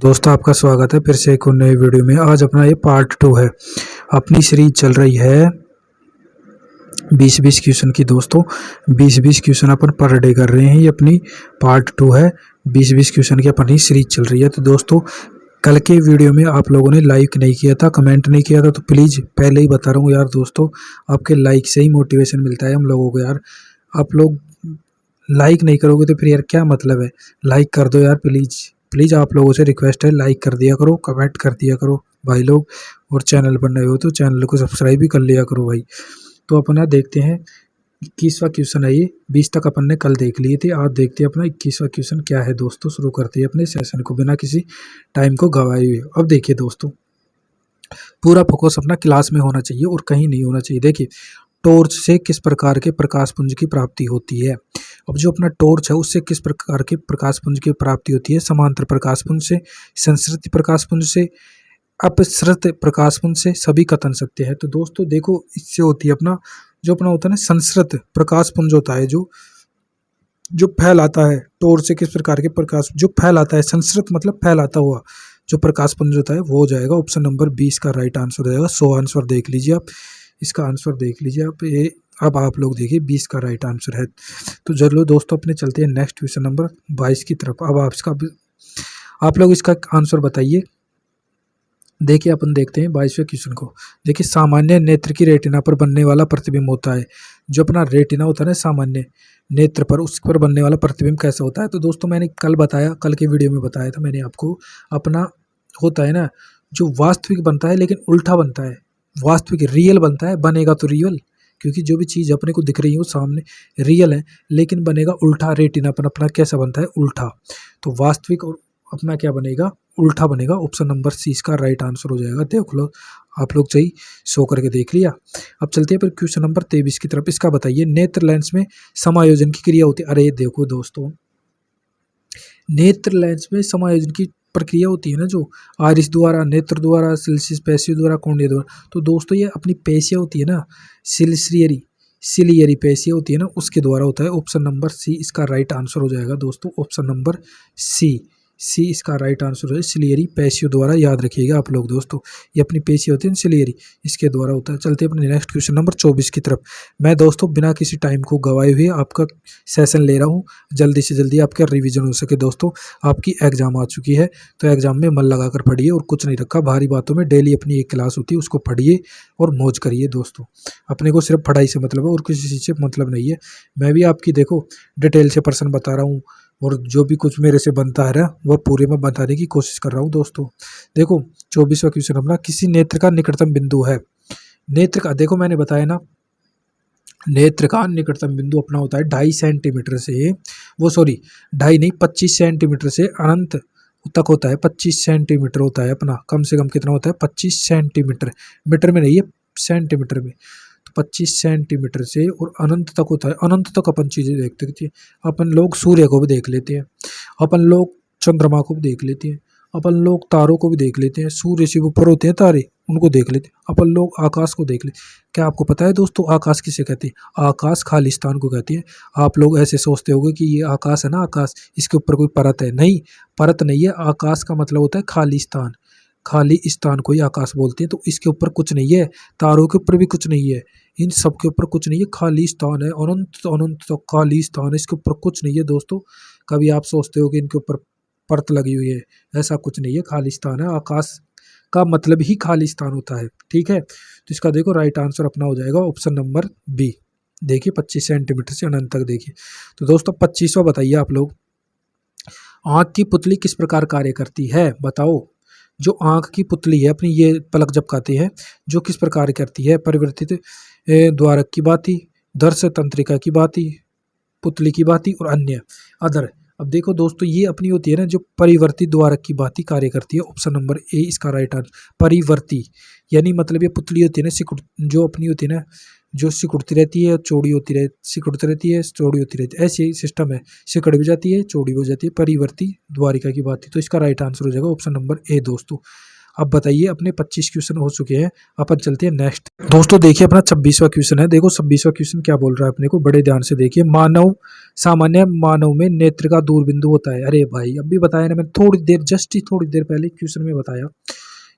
दोस्तों आपका स्वागत है फिर से एक और नई वीडियो में। आज अपना ये पार्ट 2 है। अपनी सीरीज चल रही है 20-20 क्वेश्चन की। दोस्तों 20-20 क्वेश्चन अपन पर डे कर रहे हैं। ये अपनी पार्ट 2 है। 20-20 क्वेश्चन की अपनी सीरीज चल रही है। तो दोस्तों कल के वीडियो में आप लोगों ने लाइक नहीं किया था, कमेंट नहीं किया था, तो प्लीज़ पहले ही बता रहा हूँ यार दोस्तों, आपके लाइक से ही मोटिवेशन मिलता है हम लोगों को यार। आप लोग लाइक नहीं करोगे तो फिर यार क्या मतलब है। लाइक कर दो यार प्लीज़ प्लीज़, आप लोगों से रिक्वेस्ट है, लाइक कर दिया करो, कमेंट कर दिया करो भाई लोग। और चैनल पर नए हो तो चैनल को सब्सक्राइब भी कर लिया करो भाई। तो अपना देखते हैं 21वां क्वेश्चन है ये। 20 तक अपन ने कल देख लिए थे। आज देखते हैं अपना 21वां क्वेश्चन क्या है दोस्तों। शुरू करते हैं अपने सेशन को बिना किसी टाइम को गवाए हुए। अब देखिए दोस्तों, पूरा फोकस अपना क्लास में होना चाहिए और कहीं नहीं होना चाहिए। देखिए, टॉर्च से किस प्रकार के प्रकाश पुंज की प्राप्ति होती है। अब जो अपना टॉर्च है उससे किस प्रकार के प्रकाश पुंज की प्राप्ति होती है। समांतर प्रकाश पुंज से, संसृत प्रकाश पुंज से, अपसृत प्रकाश पुंज से, सभी कथन सत्य है। तो दोस्तों देखो, इससे होती है अपना जो अपना होता है ना संसृत प्रकाश पुंज होता है, जो जो फैलाता है। टॉर्च से किस प्रकार के प्रकाश जो फैलाता है, संसृत मतलब फैलाता हुआ जो प्रकाश पुंज होता है वो हो जाएगा ऑप्शन नंबर 20 का राइट आंसर हो जाएगा। 100 आंसर देख लीजिए आप, इसका आंसर देख लीजिए आप। ये अब आप लोग देखिए 20 का राइट आंसर है। तो चलो दोस्तों अपने चलते हैं नेक्स्ट क्वेश्चन नंबर 22 की तरफ। अब आप लोग इसका आंसर बताइए। देखिए अपन देखते हैं 22वें क्वेश्चन को। देखिए, सामान्य नेत्र की रेटिना पर बनने वाला प्रतिबिंब होता है। जो अपना रेटिना होता है ना सामान्य नेत्र पर, उस पर बनने वाला प्रतिबिंब कैसा होता है। तो दोस्तों मैंने कल बताया, कल के वीडियो में बताया था मैंने आपको। अपना होता है ना जो वास्तविक बनता है लेकिन उल्टा बनता है। वास्तविक रियल बनता है, बनेगा तो रियल, क्योंकि जो भी चीज़ अपने को दिख रही है वो सामने रियल है, लेकिन बनेगा उल्टा। रेटिना पर अपना कैसा बनता है, उल्टा। तो वास्तविक और अपना क्या बनेगा, उल्टा बनेगा। ऑप्शन नंबर सी इसका राइट आंसर हो जाएगा। देख लो आप लोग, सही शो करके देख लिया। अब चलते हैं फिर क्वेश्चन नंबर 23 की तरफ। इसका बताइए, नेत्र लेंस में समायोजन की क्रिया होती है। अरे देखो दोस्तों, नेत्र लेंस में समायोजन की प्रक्रिया होती है ना, जो आरिस द्वारा, नेत्र द्वारा, सिलिस पेशियों द्वारा, कॉर्निया द्वारा। तो दोस्तों ये अपनी पेशियाँ होती है ना, सिलियरी सिलियरी पेशियाँ होती है ना, उसके द्वारा होता है। ऑप्शन नंबर सी इसका राइट आंसर हो जाएगा दोस्तों। ऑप्शन नंबर सी इसका राइट आंसर है। सिलियरी पेशियों द्वारा, याद रखिएगा आप लोग दोस्तों, ये अपनी पेशी होती है सिलियरी, इसके द्वारा होता है। चलते हैं अपने नेक्स्ट क्वेश्चन नंबर 24 की तरफ। मैं दोस्तों बिना किसी टाइम को गवाए हुए आपका सेशन ले रहा हूँ, जल्दी से जल्दी आपका रिवीजन हो सके। दोस्तों आपकी एग्जाम आ चुकी है, तो एग्जाम में मन लगाकर पढ़िए और कुछ नहीं रखा भारी बातों में। डेली अपनी एक क्लास होती है, उसको पढ़िए और मौज करिए दोस्तों। अपने को सिर्फ पढ़ाई से मतलब है और किसी चीज़ से मतलब नहीं है। मैं भी आपकी देखो डिटेल से पर्सन बता रहा हूँ, और जो भी कुछ मेरे से बनता है ना वो पूरे में बताने की कोशिश कर रहा हूँ दोस्तों। देखो 24वां क्वेश्चन अपना, किसी नेत्र का निकटतम बिंदु है। नेत्र का देखो मैंने बताया ना, नेत्र का निकटतम बिंदु अपना होता है 2.5 सेंटीमीटर से, वो सॉरी 2.5 नहीं 25 सेंटीमीटर से अनंत तक होता है। 25 सेंटीमीटर होता है अपना, कम से कम कितना होता है, 25 सेंटीमीटर। मीटर में नहीं है, सेंटीमीटर में। तो 25 सेंटीमीटर से और अनंत तक होता है। अनंत तक अपन चीज़ें देखते हैं। अपन लोग सूर्य को भी देख लेते हैं, अपन लोग चंद्रमा को भी देख लेते हैं, अपन लोग तारों को भी देख लेते हैं। सूर्य से ऊपर होते हैं तारे, उनको देख लेते हैं। अपन लोग आकाश को देख लेते हैं। क्या आपको पता है दोस्तों आकाश किसे कहते हैं? आकाश खालिस्तान को कहते हैं। आप लोग ऐसे सोचते होंगे कि ये आकाश है ना, आकाश इसके ऊपर कोई परत है। नहीं, परत नहीं है। आकाश का मतलब होता है खालिस्तान। खाली स्थान को ही आकाश बोलते हैं। तो इसके ऊपर कुछ नहीं है, तारों के ऊपर भी कुछ नहीं है, इन सब के ऊपर कुछ नहीं है। खाली स्थान है, अनंत अनंत तक खाली स्थान है, इसके ऊपर कुछ नहीं है दोस्तों। कभी आप सोचते हो कि इनके ऊपर परत लगी हुई है, ऐसा कुछ नहीं है। खाली स्थान है। आकाश का मतलब ही खाली स्थान होता है, ठीक है। तो इसका देखो राइट आंसर अपना हो जाएगा ऑप्शन नंबर बी। देखिए 25 सेंटीमीटर से अनंत तक। देखिए तो दोस्तों 25वां बताइए आप लोग, आँख की पुतली किस प्रकार कार्य करती है, बताओ। जो आँख की पुतली है अपनी, ये पलक झपकाती है, जो किस प्रकार करती है। परिवर्तित द्वारक की भांति, दर्श तंत्रिका की भांति, पुतली की भांति और अन्य अदर। अब देखो दोस्तों, ये अपनी होती है ना जो परिवर्तित द्वारक की भांति कार्य करती है। ऑप्शन नंबर ए इसका राइट आंसर। परिवर्ती यानी मतलब ये पुतली होती है ना, सिकुड़ जो अपनी होती है ना, जो सिकुड़ती रहती है, चौड़ी होती रहती, सिकुड़ती रहती है, चौड़ी होती रहती है, ऐसे ही सिस्टम है। सिकुड़ भी जाती है, चौड़ी हो जाती है, परिवर्ती द्वारिका की भांति। तो इसका राइट आंसर हो जाएगा ऑप्शन नंबर ए दोस्तों। अब बताइए अपने 25 क्वेश्चन हो चुके हैं, अपन चलते हैं नेक्स्ट। दोस्तों देखिए अपना 26वां क्वेश्चन है। देखो 26वां क्वेश्चन क्या बोल रहा है अपने को, बड़े ध्यान से देखिए। सामान्य मानव में नेत्र का दूर बिंदु होता है। अरे भाई अब भी बताया ना मैंने, थोड़ी देर पहले क्वेश्चन में बताया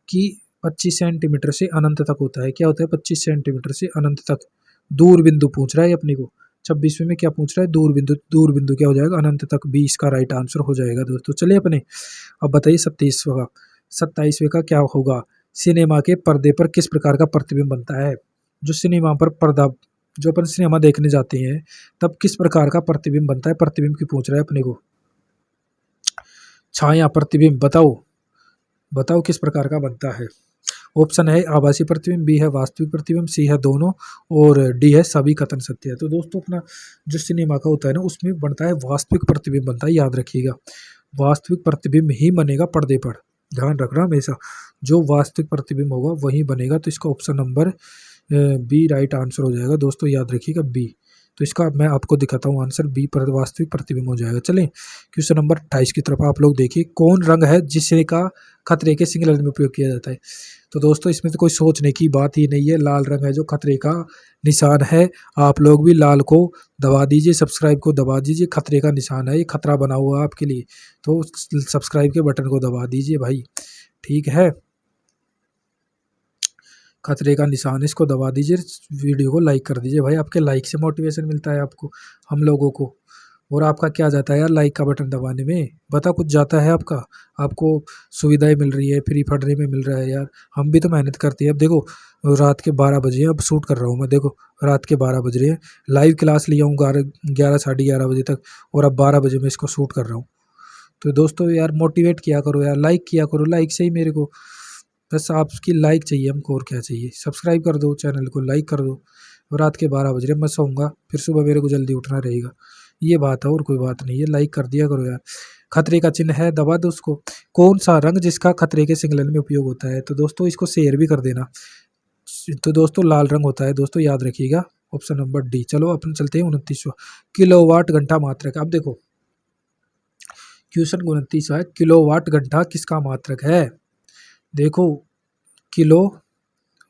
कि 25 सेंटीमीटर से अनंत तक होता है। क्या होता है 25 सेंटीमीटर से अनंत तक? दूर बिंदु पूछ रहा है अपने को। 26वें में क्या पूछ रहा है? दूर बिंदु। दूर बिंदु क्या हो जाएगा? अनंत तक। 20 का राइट आंसर हो जाएगा दोस्तों। चलिए अपने अब बताइए 27वें का क्या होगा? सिनेमा के पर्दे पर किस प्रकार का प्रतिबिंब बनता है? जो सिनेमा पर पर्दा, जो अपन सिनेमा देखने जाते हैं तब किस प्रकार का प्रतिबिंब बनता है? प्रतिबिंब की पूछ रहा है अपने को। छाया प्रतिबिंब, बताओ बताओ किस प्रकार का बनता है? ऑप्शन है आभासी प्रतिबिंब, बी है वास्तविक प्रतिबिंब, सी है दोनों, और डी है सभी कथन सत्य है। तो दोस्तों अपना जो सिनेमा का होता है ना उसमें बनता है वास्तविक प्रतिबिंब बनता है, याद रखिएगा। वास्तविक प्रतिबिंब ही बनेगा पर्दे पर, ध्यान रखना हमेशा। जो वास्तविक प्रतिबिंब होगा वही बनेगा। तो इसका option number B right answer हो जाएगा दोस्तों, याद रखिएगा बी। तो इसका मैं आपको दिखाता हूँ आंसर, बी पर वास्तविक प्रतिबिंब हो जाएगा। चलें क्वेश्चन नंबर 28 की तरफ आप लोग देखिए। कौन रंग है जिसे का खतरे के सिग्नल में उपयोग किया जाता है? तो दोस्तों इसमें तो कोई सोचने की बात ही नहीं है, लाल रंग है जो खतरे का निशान है। आप लोग भी लाल को दबा दीजिए, सब्सक्राइब को दबा दीजिए, खतरे का निशान है, ये खतरा बना हुआ है आपके लिए। तो सब्सक्राइब के बटन को दबा दीजिए भाई, ठीक है। खतरे का निशान इसको दबा दीजिए, वीडियो को लाइक कर दीजिए भाई, आपके लाइक से मोटिवेशन मिलता है आपको, हम लोगों को। और आपका क्या जाता है यार लाइक का बटन दबाने में? बता कुछ जाता है आपका? आपको सुविधाएं मिल रही है, फ्री पढ़ने में मिल रहा है यार। हम भी तो मेहनत करते हैं। अब देखो रात के 12 बजे हैं, अब शूट कर रहा हूँ मैं, देखो रात के 12 बज रहे हैं। लाइव क्लास लिया हूँ 11 साढ़े 11 बजे तक, और अब 12 बजे मैं इसको शूट कर रहा हूँ। तो दोस्तों यार मोटिवेट किया करो यार, लाइक किया करो, लाइक से ही मेरे को बस आपकी लाइक चाहिए हमको, और क्या चाहिए। सब्सक्राइब कर दो चैनल को, लाइक कर दो। और रात के 12 बज रहे मैं सोऊंगा, फिर सुबह मेरे को जल्दी उठना रहेगा, ये बात है और कोई बात नहीं है। लाइक कर दिया करो यार। खतरे का चिन्ह है, दबा दो उसको। कौन सा रंग जिसका खतरे के सिग्नल में उपयोग होता है? तो दोस्तों इसको शेयर भी कर देना। तो दोस्तों लाल रंग होता है दोस्तों, याद रखिएगा, ऑप्शन नंबर डी। चलो अपन चलते हैं 29वां। किलोवाट घंटा मात्रक। अब देखो क्वेश्चन 29वां है, किलोवाट घंटा किसका मात्रक है? देखो किलो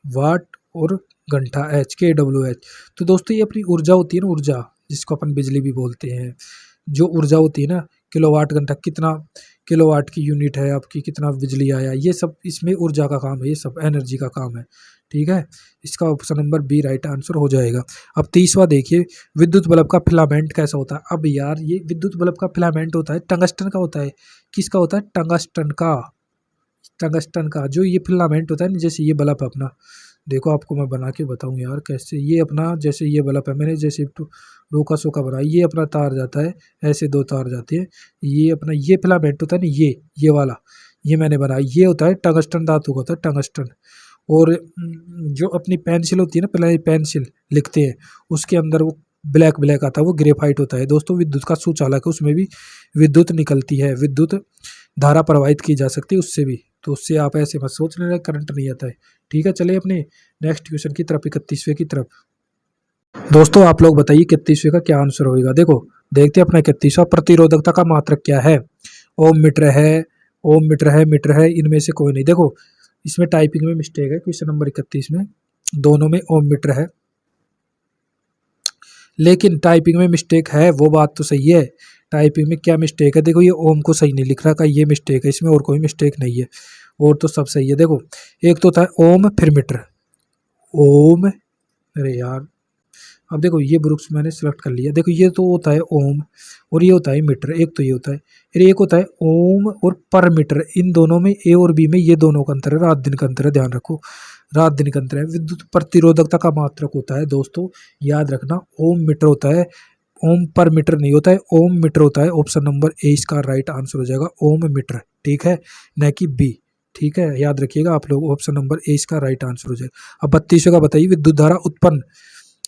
वाट और घंटा HKWH। तो दोस्तों ये अपनी ऊर्जा होती है ना, ऊर्जा जिसको अपन बिजली भी बोलते हैं, जो ऊर्जा होती है ना, किलोवाट घंटा कितना किलोवाट की यूनिट है आपकी, कितना बिजली आया, ये सब इसमें ऊर्जा का काम है, ये सब एनर्जी का काम है, ठीक है। इसका option number B right answer हो जाएगा। अब 30वां देखिए, विद्युत बल्ब का फिलामेंट कैसा होता है? अब यार ये विद्युत बल्ब का फिलामेंट होता है टंगस्टन का होता है। किसका होता है? टंगस्टन का। टंगस्टन का जो ये फिलामेंट होता है ना, जैसे ये बल्ब अपना, देखो आपको मैं बना के बताऊं यार कैसे। ये अपना जैसे ये बल्ब है, मैंने जैसे रोका सोका बनाया, ये अपना तार जाता है, ऐसे 2 तार जाते हैं। ये अपना ये फिलामेंट होता है ना, ये वाला, ये मैंने बनाया, ये होता है टंगस्टन धातु का होता है टंगस्टन। और जो अपनी पेंसिल होती है ना, पहले पेंसिल लिखते हैं उसके अंदर वो ब्लैक ब्लैक आता है, वो ग्रेफाइट होता है दोस्तों। विद्युत का सुचालक है, उसमें भी विद्युत निकलती है, विद्युत धारा प्रवाहित की जा सकती है उससे भी। तो उससे आप ऐसे मत सोच लेना करंट नहीं आता है, ठीक है। चलिए अपने नेक्स्ट क्वेश्चन की तरफ, 31वें की तरफ। दोस्तों आप लोग बताइए 31वें का क्या आंसर होगा? देखो देखते हैं अपना 31वां। प्रतिरोधकता का मात्रक क्या है? ओम मीटर है, ओम मीटर है, मीटर है, इनमें से कोई नहीं। देखो इसमें टाइपिंग में मिस्टेक है, क्वेश्चन नंबर 31 में दोनों में ओम मीटर है, लेकिन टाइपिंग में मिस्टेक है, वो बात तो सही है। टाइपिंग में क्या मिस्टेक है? देखो ये ओम को सही नहीं लिख रहा का, ये मिस्टेक है, इसमें और कोई मिस्टेक नहीं है, और तो सब सही है। देखो एक तो होता है ओम फिर मीटर, ओम, अरे यार अब देखो ये ब्रुक्स मैंने सेलेक्ट कर लिया। देखो ये तो होता है ओम और ये होता है मीटर, एक तो ये होता है, फिर एक होता है ओम और पर मीटर। इन दोनों में ए और बी में ये दोनों का अंतर है, रात दिन का अंतर है, ध्यान रखो, रात दिन का अंतर है। विद्युत प्रतिरोधकता का मात्रक होता है दोस्तों, याद रखना, ओम मीटर होता है, ओम पर मीटर नहीं होता है, ओम मीटर होता है। ऑप्शन नंबर ए इसका राइट आंसर हो जाएगा, ओम मीटर, ठीक है, न कि बी, ठीक है, याद रखिएगा आप लोग, ऑप्शन नंबर ए इसका राइट आंसर हो जाएगा। अब 32 का बताइए, विद्युत धारा उत्पन्न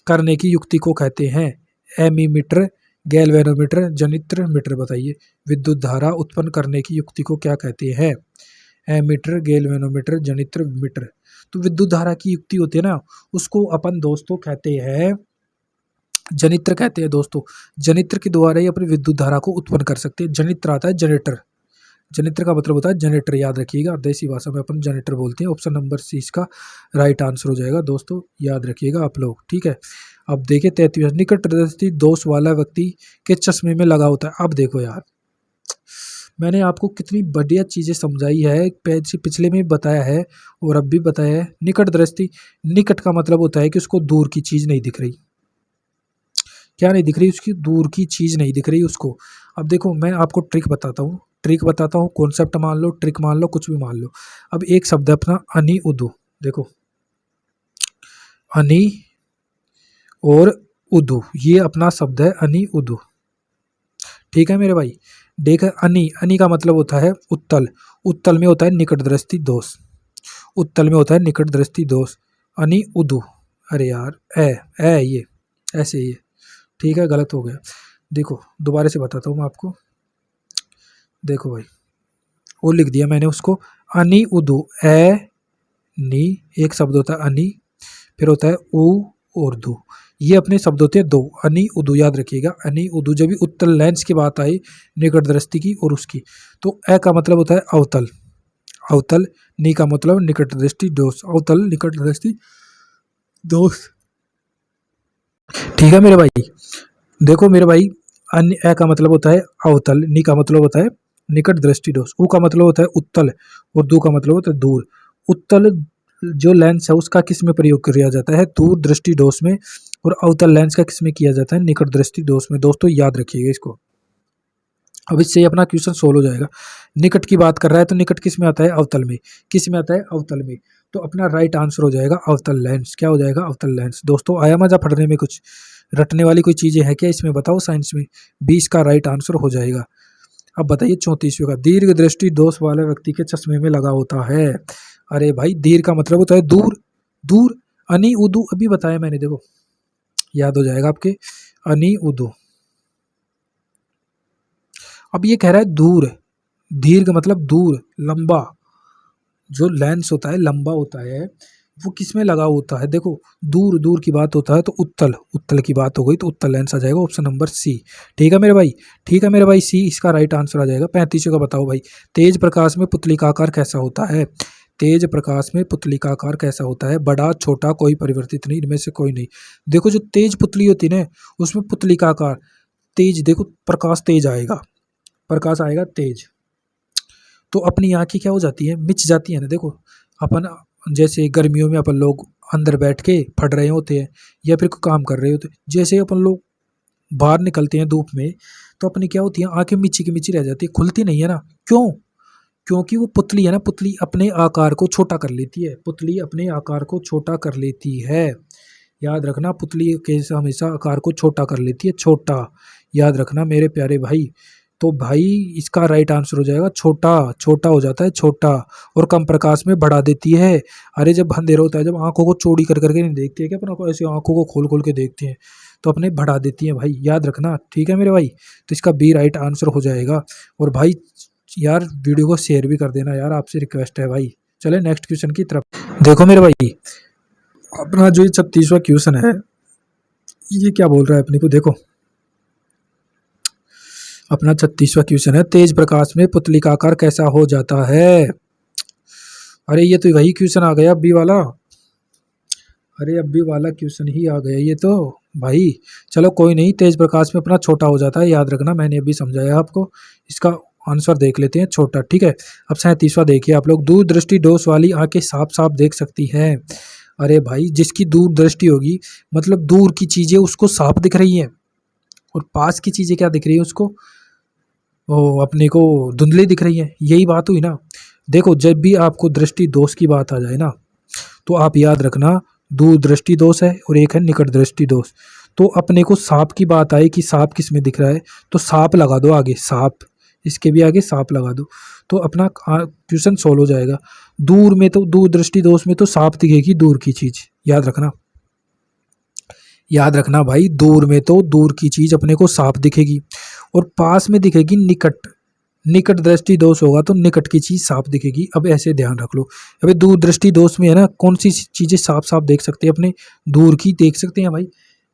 करने की युक्ति को कहते हैं? एमीमीटर, गैल्वेनोमीटर, जनित्र मीटर। बताइए विद्युत धारा उत्पन्न करने की युक्ति को क्या कहते हैं? एमीटर, गैल्वेनोमीटर, जनित्र मीटर। तो विद्युत धारा की युक्ति होती है ना, उसको अपन दोस्तों कहते हैं जनित्र कहते हैं दोस्तों। जनित्र के द्वारा ही अपनी विद्युत धारा को उत्पन्न कर सकते हैं। जनित्र आता है जनरेटर, जनित्र का मतलब होता है जनरेटर, याद रखिएगा, देसी भाषा में अपन जनरेटर बोलते हैं। ऑप्शन नंबर सी इसका राइट आंसर हो जाएगा दोस्तों, याद रखिएगा आप लोग, ठीक है। अब देखिए 33, निकट दृष्टि दोष वाला व्यक्ति के चश्मे में लगा होता है। अब देखो यार, मैंने आपको कितनी बढ़िया चीज़ें समझाई है, पिछले में बताया है और अब भी बताया है। निकट दृष्टि, निकट का मतलब होता है कि उसको दूर की चीज़ नहीं दिख रही। क्या नहीं दिख रही? उसकी दूर की चीज़ नहीं दिख रही उसको। अब देखो मैं आपको ट्रिक बताता हूँ, कॉन्सेप्ट मान लो, ट्रिक मान लो, कुछ भी मान लो। अब एक शब्द है अपना अनि उदु, देखो अनि और उदु, ये अपना शब्द है अनि उदु, ठीक है मेरे भाई। देख अनि, अनि का मतलब होता है उत्तल, उत्तल में होता है निकट दृष्टि दोष, उत्तल में होता है निकट दृष्टि दोष। अनि उदु, अरे यार ए ये ऐसे ही है, ठीक है, गलत हो गया। देखो दोबारा से बताता हूँ मैं आपको, देखो भाई वो लिख दिया मैंने उसको, अनि उदु, ए नी एक शब्द होता है अनि, फिर होता है उ और दु, ये अपने शब्द होते हैं दो, अनि उदु, याद रखिएगा अनि उदु। जब भी उत्तल लेंस की बात आई निकट दृष्टि की और उसकी, तो ए का मतलब होता है अवतल, अवतल, नी का मतलब निकट दृष्टि दोष, अवतल निकट दृष्टि दोष, ठीक है मेरे भाई। देखो मेरे भाई, अन्य ए का मतलब होता है अवतल, नी का मतलब होता है निकट दृष्टि दोष, उ का मतलब होता है उत्तल और दू का मतलब होता है दूर। उत्तल जो लेंस है उसका किस में प्रयोग किया जाता है? दूर दृष्टि दोष में, और अवतल लेंस का किस में किया जाता है? निकट दृष्टि दोष में। दोस्तों याद रखिएगा इसको। अब इससे अपना क्वेश्चन सोल्व हो जाएगा। निकट की बात कर रहा है तो निकट किस में आता है? अवतल में। किस में आता है? अवतल में। तो अपना राइट आंसर हो जाएगा अवतल लेंस। क्या हो जाएगा? अवतल लेंस। दोस्तों आया मजा पढ़ने में? कुछ रटने वाली कोई चीजें है क्या इसमें? बताओ साइंस में। 20 का राइट आंसर हो जाएगा। अब बताइए 34वें का, दीर्घ दृष्टि दोष वाले व्यक्ति के चश्मे में लगा होता है। अरे भाई दीर्घ का मतलब होता है दूर, दूर, अनि उदू अभी बताया मैंने, देखो याद हो जाएगा आपके, अनि उदू। अब ये कह रहा है दूर, दीर्घ मतलब दूर, लंबा, जो लेंस होता है लंबा होता है वो किस में लगा होता है? देखो दूर, दूर की बात होता है तो उत्तल, उत्तल की बात हो गई तो उत्तल लेंस आ जाएगा, ऑप्शन नंबर सी। ठीक है मेरे भाई, ठीक है मेरे भाई, सी इसका राइट आंसर आ जाएगा। 35 का बताओ भाई, तेज प्रकाश में पुतली का आकार कैसा होता है? तेज प्रकाश में पुतली का आकार कैसा होता है? बड़ा, छोटा, कोई परिवर्तित नहीं, इनमें से कोई नहीं। देखो जो तेज पुतली होती है ना उसमें पुतली का आकार तेज, देखो प्रकाश तेज आएगा, प्रकाश आएगा तेज, तो अपनी आंखें क्या हो जाती है? मिच जाती है ना। देखो अपन जैसे गर्मियों में अपन लोग अंदर बैठ के पढ़ रहे होते हैं या फिर कोई काम कर रहे होते हैं, जैसे ही अपन लोग बाहर निकलते हैं धूप में तो अपनी क्या होती है? आंखें मिची की मिची रह जाती है, खुलती नहीं है ना। क्यों? क्योंकि वो पुतली है ना, पुतली अपने आकार को छोटा कर लेती है, पुतली अपने आकार को छोटा कर लेती है। याद रखना, पुतली के हमेशा आकार को छोटा कर लेती है, छोटा, याद रखना मेरे प्यारे भाई। तो भाई इसका राइट आंसर हो जाएगा छोटा, छोटा हो जाता है छोटा, और कम प्रकाश में बढ़ा देती है। अरे जब अंधेरा होता है, जब आंखों को चौड़ी कर करके नहीं देखते हैं क्या अपन को, ऐसे आंखों को खोल खोल के देखते हैं तो अपने बढ़ा देती है भाई, याद रखना। ठीक है मेरे भाई, तो इसका बी राइट आंसर हो जाएगा। और भाई यार वीडियो को शेयर भी कर देना यार, आपसे रिक्वेस्ट है भाई। चले नेक्स्ट क्वेश्चन की तरफ। देखो मेरे भाई, अपना जो ये 36वां क्वेश्चन है ये क्या बोल रहा है अपने को, देखो अपना 36वां क्वेश्चन है, तेज प्रकाश में पुतली का आकार कैसा हो जाता है? अरे ये तो वही क्वेश्चन आ गया अभी वाला, अरे अभी वाला क्वेश्चन ही आ गया ये तो भाई। चलो कोई नहीं, तेज प्रकाश में अपना छोटा हो जाता है, याद रखना, मैंने अभी समझाया आपको। इसका आंसर देख लेते हैं, छोटा। ठीक है, अब 37वां देखिए आप लोग, दूर दृष्टि दोष वाली आंखें साफ साफ देख सकती हैं। अरे भाई जिसकी दूर दृष्टि होगी मतलब दूर की चीजें उसको साफ दिख रही हैं, और पास की चीजें क्या दिख रही है उसको? वो अपने को धुंधली दिख रही है, यही बात हुई ना। देखो जब भी आपको दृष्टि दोष की बात आ जाए ना तो आप याद रखना, दूर दृष्टि दोष है और एक है निकट दृष्टि दोष। तो अपने को सांप की बात आई कि सांप किस में दिख रहा है, तो सांप लगा दो आगे, सांप, इसके भी आगे सांप लगा दो, तो अपना क्वेश्चन सोल्व हो जाएगा। दूर में तो, दूर दृष्टि दोष में तो सांप दिखेगी दूर की चीज, याद रखना, याद रखना भाई, दूर में तो दूर की चीज अपने को साफ दिखेगी और पास में दिखेगी निकट, निकट दृष्टि दोष होगा तो निकट की चीज साफ दिखेगी। अब ऐसे ध्यान रख लो, अबे दूर दृष्टि दोष में है ना कौन सी चीजें साफ साफ देख सकते हैं? अपने दूर की देख सकते हैं भाई,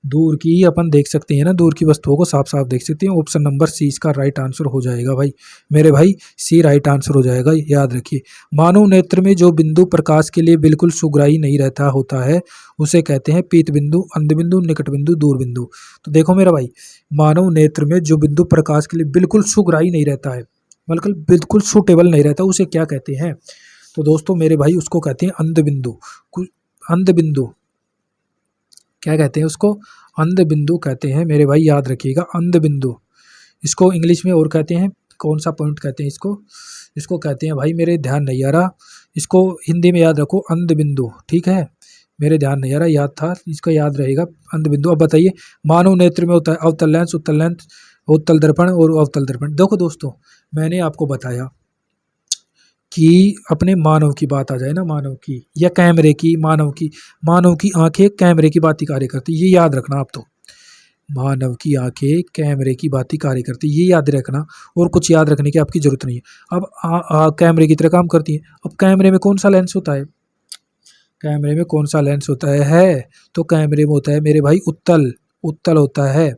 दूर की अपन देख सकते हैं ना, दूर की वस्तुओं को साफ साफ देख सकते हैं। ऑप्शन नंबर सी इसका राइट आंसर हो जाएगा भाई, मेरे भाई सी राइट आंसर हो जाएगा, याद रखिए। मानव नेत्र में जो बिंदु प्रकाश के लिए बिल्कुल सुग्राही नहीं रहता होता है उसे कहते हैं पीत बिंदु, अंध बिंदु, निकट बिंदु, दूर बिंदु। तो देखो मेरा भाई, मानव नेत्र में जो बिंदु प्रकाश के लिए बिल्कुल सुग्राही नहीं रहता है, बिल्कुल बिल्कुल सूटेबल नहीं रहता, उसे क्या कहते हैं? तो दोस्तों मेरे भाई उसको कहते हैं अंध बिंदु। अंध बिंदु क्या कहते हैं उसको? अंध बिंदु कहते हैं मेरे भाई, याद रखिएगा अंध बिंदु। इसको इंग्लिश में और कहते हैं, कौन सा पॉइंट कहते हैं इसको? इसको कहते हैं भाई, मेरे ध्यान नहीं आ रहा, इसको हिंदी में याद रखो अंध बिंदु, ठीक है? मेरे ध्यान नहीं आ रहा, याद था, इसका याद रहेगा अंध बिंदु। अब बताइए, मानव नेत्र में होता है अवतल लेंस, उत्तल लेंस, उत्तल दर्पण और अवतल दर्पण। देखो दोस्तों, मैंने आपको बताया कि अपने मानव की बात आ जाए ना, मानव की या कैमरे की, मानव की आंखें कैमरे की बात ही कार्य करती, ये याद रखना आप। तो मानव की आंखें कैमरे की बात ही कार्य करती, ये याद रखना, और कुछ याद रखने की आपकी जरूरत नहीं है। अब कैमरे की तरह काम करती है। अब कैमरे में कौन सा लेंस होता है? कैमरे में कौन सा लेंस होता है? तो कैमरे में होता है मेरे भाई उत्तल, उत्तल होता है,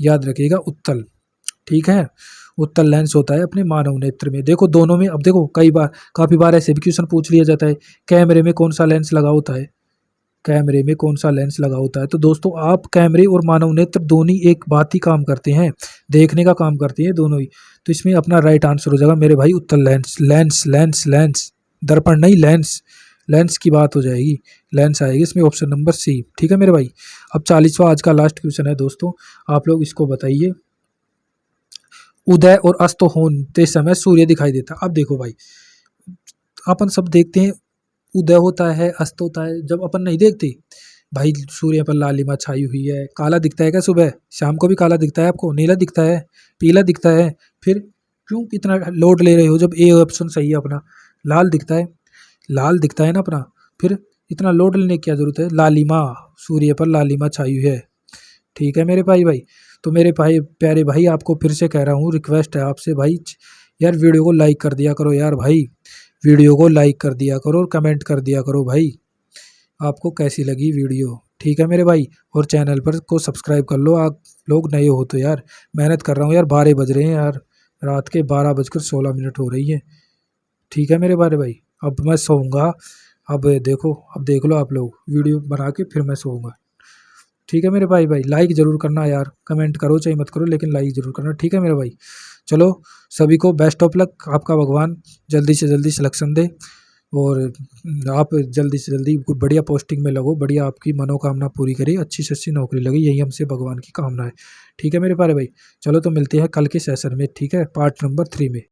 याद रखिएगा उत्तल, ठीक है? उत्तल लेंस होता है अपने मानव नेत्र में। देखो दोनों में, अब देखो कई बार, काफ़ी बार ऐसे भी क्वेश्चन पूछ लिया जाता है, कैमरे में कौन सा लेंस लगा होता है? कैमरे में कौन सा लेंस लगा होता है? तो दोस्तों आप कैमरे और मानव नेत्र दोनों एक बात ही काम करते हैं, देखने का काम करते हैं दोनों ही। तो इसमें अपना राइट आंसर हो जाएगा मेरे भाई उत्तल लेंस। लेंस लेंस लेंस, दर्पण नहीं, लेंस, लेंस की बात हो जाएगी, लेंस आएगी इसमें, ऑप्शन नंबर सी, ठीक है मेरे भाई। अब 40वां आज का लास्ट क्वेश्चन है दोस्तों, आप लोग इसको बताइए। उदय और अस्त होते समय सूर्य दिखाई देता। अब देखो भाई, अपन सब देखते हैं, उदय होता है, अस्त होता है, जब अपन नहीं देखते भाई सूर्य पर लालिमा छाई हुई है, काला दिखता है क्या सुबह? शाम को भी काला दिखता है आपको? नीला दिखता है, पीला दिखता है, फिर क्यों इतना लोड ले रहे हो जब ए ऑप्शन सही है अपना? लाल दिखता है, लाल दिखता है ना अपना, फिर इतना लोड लेने की क्या जरूरत है? लालिमा, सूर्य पर लालिमा छाई हुई है, ठीक है मेरे भाई। तो मेरे भाई प्यारे भाई, आपको फिर से कह रहा हूँ, रिक्वेस्ट है आपसे भाई, यार वीडियो को लाइक कर दिया करो यार भाई, वीडियो को लाइक कर दिया करो और कमेंट कर दिया करो भाई, आपको कैसी लगी वीडियो, ठीक है मेरे भाई? और चैनल पर को सब्सक्राइब कर लो, आप लोग नए हो तो यार। मेहनत कर रहा हूँ यार, 12 बज रहे हैं यार, रात के 12:16 हो रही है, ठीक है मेरे भाई। अब मैं सोऊंगा, अब देखो, अब देख लो आप लोग वीडियो बना के, फिर मैं सोऊंगा, ठीक है मेरे भाई। लाइक ज़रूर करना यार, कमेंट करो चाहे मत करो, लेकिन लाइक ज़रूर करना, ठीक है मेरे भाई। चलो, सभी को बेस्ट ऑफ लक, आपका भगवान जल्दी से जल्दी सिलेक्शन दे, और आप जल्दी से जल्दी बढ़िया पोस्टिंग में लगो, बढ़िया आपकी मनोकामना पूरी करे, अच्छी से अच्छी नौकरी लगे, यही हमसे भगवान की कामना है, ठीक है मेरे प्यारे भाई। चलो तो मिलते हैं कल के सेशन में, ठीक है, पार्ट नंबर 3 में।